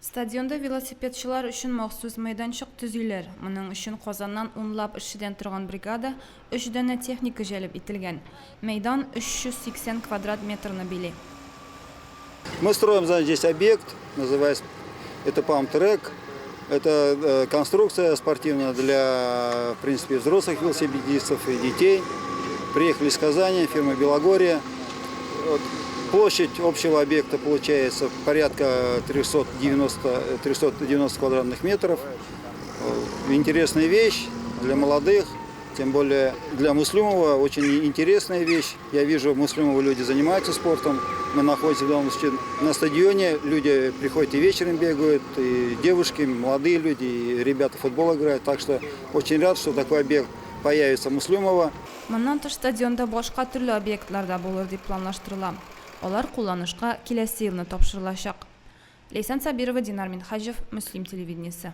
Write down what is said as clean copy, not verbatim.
Stadionda velosipedchilar uchun maxsus maydonchiq tuzilgan. Buning uchun Qozondan o'nlab ishchidan turgan brigada 3 dona texnika jalb etilgan. Maydon 380 kvadrat metrni bili. Мы строим здесь объект, называется это памп-трек. Это конструкция спортивная для, в принципе, взрослых велосипедистов и детей. Приехали из Казани, фирма Белогорье. Вот. Площадь общего объекта получается порядка 390 квадратных метров. Интересная вещь для молодых, тем более для Муслюмова очень интересная вещь. Я вижу, в Муслюмово люди занимаются спортом. Мы находимся в данном случае на стадионе, люди приходят и вечером бегают, и девушки, и молодые люди, и ребята в футбол играют. Так что очень рад, что такой объект появится в Муслюмово. Моннан тыш стадионда башка төрле объектларда булыр дип планлаштырыла. Алар кулланышка киләсе елны тапшырылачак. Лейсан Сабирова, Динар Минхаҗев, Муслим телевидениесе.